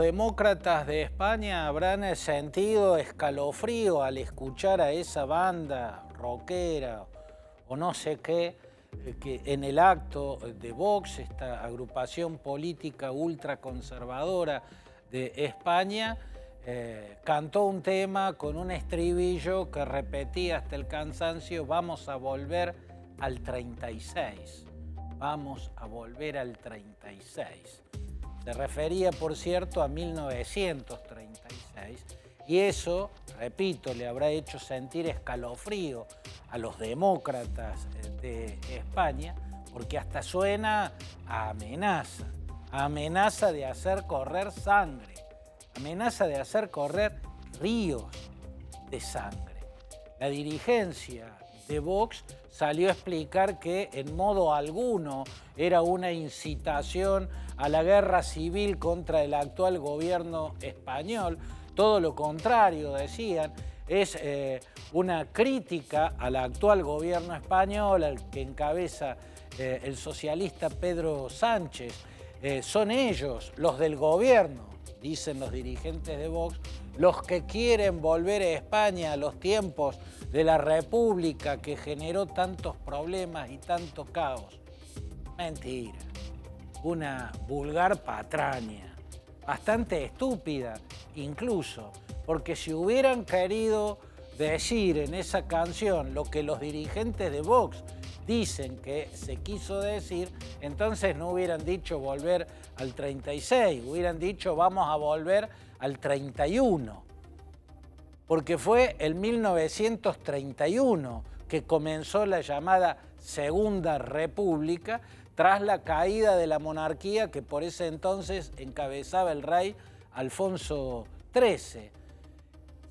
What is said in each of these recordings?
demócratas de España habrán sentido escalofrío al escuchar a esa banda rockera o no sé qué, que en el acto de Vox, esta agrupación política ultraconservadora de España, cantó un tema con un estribillo que repetía hasta el cansancio: vamos a volver al 36, vamos a volver al 36. Se refería, por cierto, a 1936, y eso, repito, le habrá hecho sentir escalofrío a los demócratas de España, porque hasta suena a amenaza de hacer correr sangre, amenaza de hacer correr ríos de sangre. La dirigencia de Vox salió a explicar que en modo alguno era una incitación a la guerra civil contra el actual gobierno español. Todo lo contrario, decían, es una crítica al actual gobierno español, al que encabeza el socialista Pedro Sánchez. Son ellos, los del gobierno, dicen los dirigentes de Vox, los que quieren volver a España a los tiempos de la República que generó tantos problemas y tanto caos. Mentira, una vulgar patraña, bastante estúpida incluso, porque si hubieran querido decir en esa canción lo que los dirigentes de Vox dicen que se quiso decir, entonces no hubieran dicho volver al 36, hubieran dicho vamos a volver al 31, porque fue el 1931 que comenzó la llamada Segunda República tras la caída de la monarquía que por ese entonces encabezaba el rey Alfonso XIII.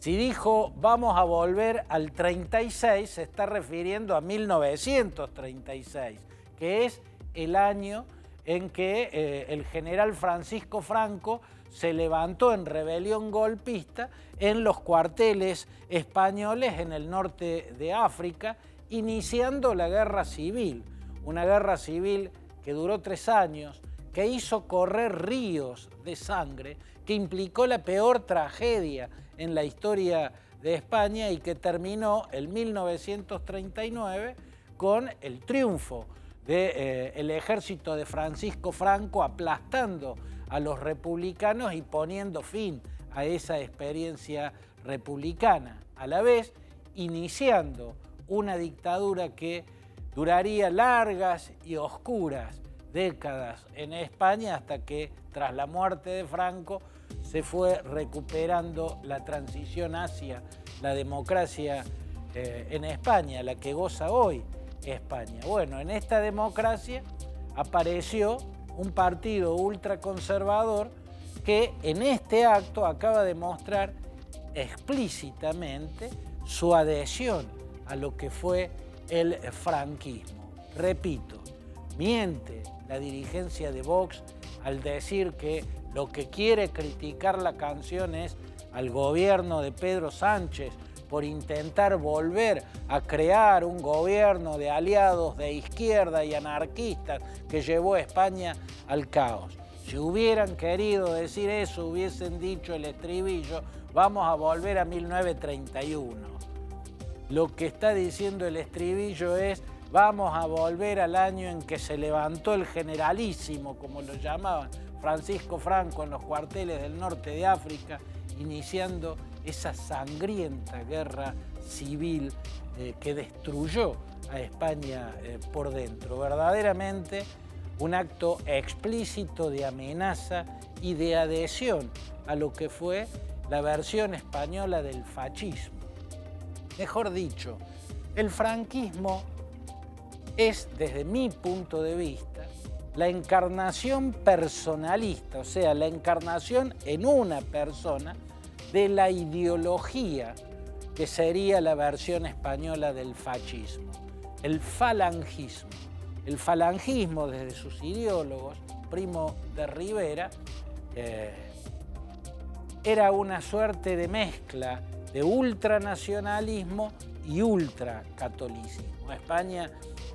Si dijo vamos a volver al 36, se está refiriendo a 1936, que es el año en que el general Francisco Franco se levantó en rebelión golpista en los cuarteles españoles en el norte de África, iniciando la guerra civil, una guerra civil que duró 3 años, que hizo correr ríos de sangre, que implicó la peor tragedia en la historia de España y que terminó en 1939 con el triunfo del ejército de Francisco Franco aplastando a los republicanos y poniendo fin a esa experiencia republicana, a la vez iniciando una dictadura que duraría largas y oscuras décadas en España hasta que tras la muerte de Franco se fue recuperando la transición hacia la democracia en España, la que goza hoy España. Bueno, en esta democracia apareció un partido ultraconservador que en este acto acaba de mostrar explícitamente su adhesión a lo que fue el franquismo. Repito, miente la dirigencia de Vox al decir que lo que quiere criticar la canción es al gobierno de Pedro Sánchez por intentar volver a crear un gobierno de aliados de izquierda y anarquistas que llevó a España al caos. Si hubieran querido decir eso, hubiesen dicho el estribillo, vamos a volver a 1931. Lo que está diciendo el estribillo es, vamos a volver al año en que se levantó el generalísimo, como lo llamaban, Francisco Franco en los cuarteles del norte de África, iniciando esa sangrienta guerra civil que destruyó a España por dentro. Verdaderamente un acto explícito de amenaza y de adhesión a lo que fue la versión española del fascismo. Mejor dicho, el franquismo es, desde mi punto de vista, la encarnación personalista, o sea, la encarnación en una persona de la ideología que sería la versión española del fascismo, el falangismo. El falangismo, desde sus ideólogos, Primo de Rivera, era una suerte de mezcla de ultranacionalismo y ultracatolicismo. España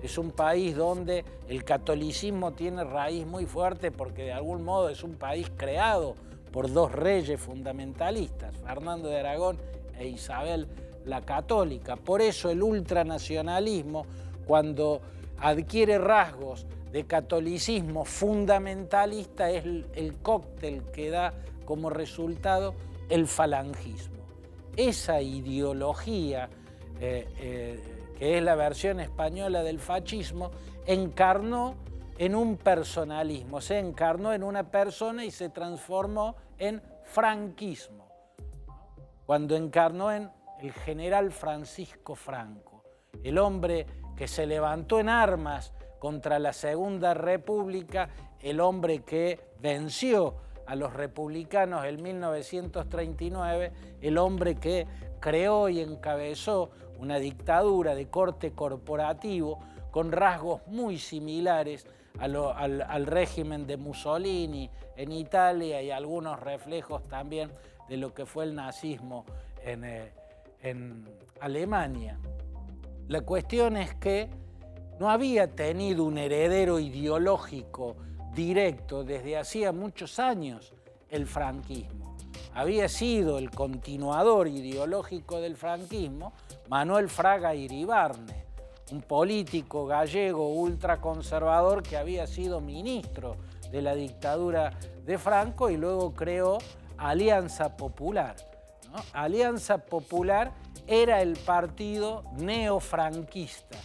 es un país donde el catolicismo tiene raíz muy fuerte porque de algún modo es un país creado por dos reyes fundamentalistas, Fernando de Aragón e Isabel la Católica. Por eso el ultranacionalismo, cuando adquiere rasgos de catolicismo fundamentalista, es el cóctel que da como resultado el falangismo. Esa ideología, que es la versión española del fascismo, encarnó en un personalismo, se encarnó en una persona y se transformó en franquismo, cuando encarnó en el general Francisco Franco, el hombre que se levantó en armas contra la Segunda República, el hombre que venció a los republicanos en 1939, el hombre que creó y encabezó una dictadura de corte corporativo con rasgos muy similares al régimen de Mussolini en Italia y algunos reflejos también de lo que fue el nazismo en Alemania. La cuestión es que no había tenido un heredero ideológico directo desde hacía muchos años el franquismo. Había sido el continuador ideológico del franquismo Manuel Fraga Iribarne, un político gallego ultraconservador que había sido ministro de la dictadura de Franco y luego creó Alianza Popular, ¿no? Alianza Popular era el partido neofranquista,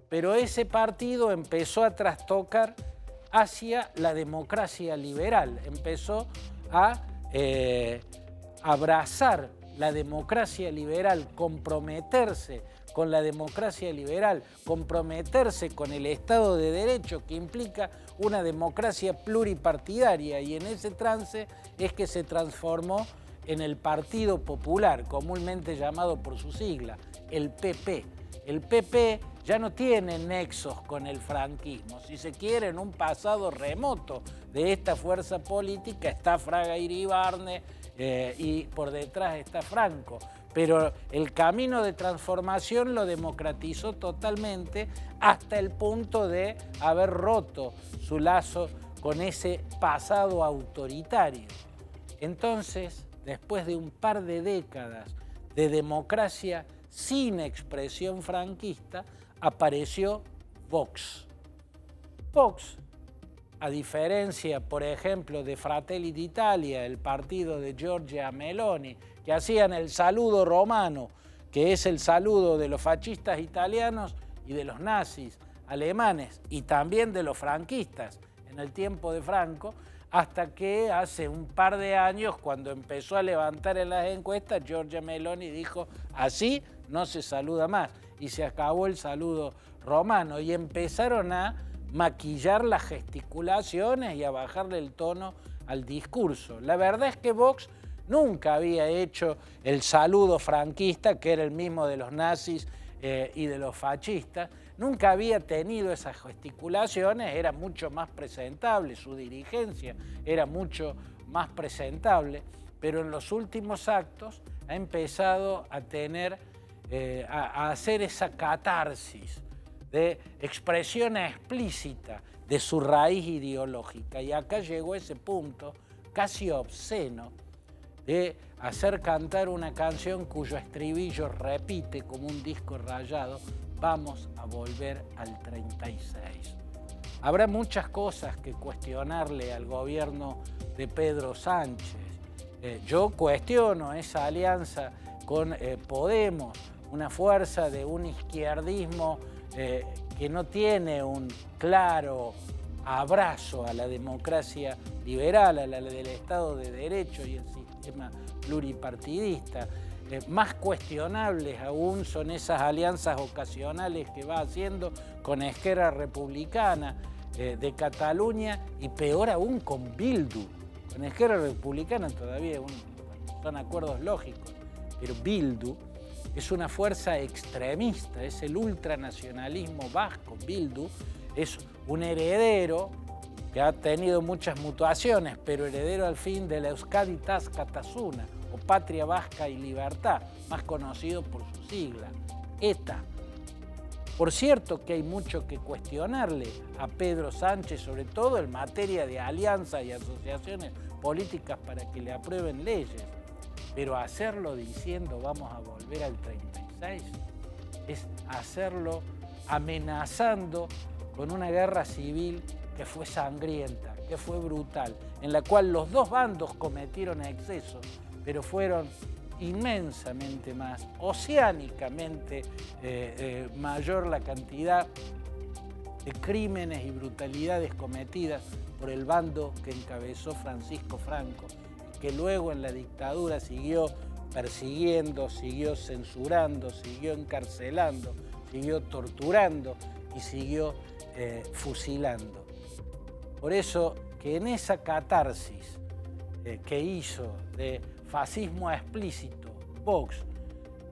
pero ese partido empezó a trastocar hacia la democracia liberal, empezó a abrazar la democracia liberal, comprometerse con la democracia liberal, comprometerse con el Estado de Derecho, que implica una democracia pluripartidaria, y en ese trance es que se transformó en el Partido Popular, comúnmente llamado por su sigla, el PP. El PP ya no tiene nexos con el franquismo. Si se quiere, en un pasado remoto de esta fuerza política está Fraga Iribarne y por detrás está Franco. Pero el camino de transformación lo democratizó totalmente hasta el punto de haber roto su lazo con ese pasado autoritario. Entonces, después de un par de décadas de democracia sin expresión franquista, apareció Vox. Vox, a diferencia, por ejemplo, de Fratelli d'Italia, el partido de Giorgia Meloni, que hacían el saludo romano, que es el saludo de los fascistas italianos y de los nazis alemanes, y también de los franquistas en el tiempo de Franco, hasta que hace un par de años, cuando empezó a levantar en las encuestas, Giorgia Meloni dijo, así no se saluda más, y se acabó el saludo romano, y empezaron a maquillar las gesticulaciones y a bajarle el tono al discurso. La verdad es que Vox nunca había hecho el saludo franquista, que era el mismo de los nazis y de los fascistas, nunca había tenido esas gesticulaciones, era mucho más presentable, su dirigencia era mucho más presentable, pero en los últimos actos ha empezado a tener, a hacer esa catarsis de expresión explícita de su raíz ideológica. Y acá llegó ese punto casi obsceno de hacer cantar una canción cuyo estribillo repite como un disco rayado, vamos a volver al 36. Habrá muchas cosas que cuestionarle al gobierno de Pedro Sánchez. Yo cuestiono esa alianza con Podemos, una fuerza de un izquierdismo que no tiene un claro abrazo a la democracia liberal, a la del Estado de Derecho y el sistema pluripartidista. Más cuestionables aún son esas alianzas ocasionales que va haciendo con Esquerra Republicana de Cataluña y peor aún con Bildu. Con Esquerra Republicana todavía son acuerdos lógicos, pero Bildu es una fuerza extremista, es el ultranacionalismo vasco. Bildu es un heredero que ha tenido muchas mutuaciones, pero heredero al fin de la Euskaditas Katasuna, o Patria Vasca y Libertad, más conocido por su sigla, ETA. Por cierto que hay mucho que cuestionarle a Pedro Sánchez, sobre todo en materia de alianzas y asociaciones políticas para que le aprueben leyes, pero hacerlo diciendo vamos a volver al 36 es hacerlo amenazando con una guerra civil que fue sangrienta, que fue brutal, en la cual los dos bandos cometieron excesos, pero fueron inmensamente más, oceánicamente mayor la cantidad de crímenes y brutalidades cometidas por el bando que encabezó Francisco Franco, que luego en la dictadura siguió persiguiendo, siguió censurando, siguió encarcelando, siguió torturando y siguió fusilando. Por eso que en esa catarsis que hizo de fascismo explícito Vox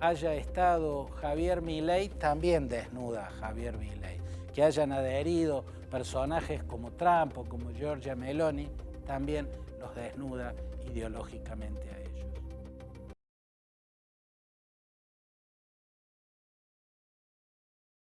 haya estado Javier Milei, también desnuda a Javier Milei. Que hayan adherido personajes como Trump o como Giorgia Meloni, también los desnuda ideológicamente a ellos.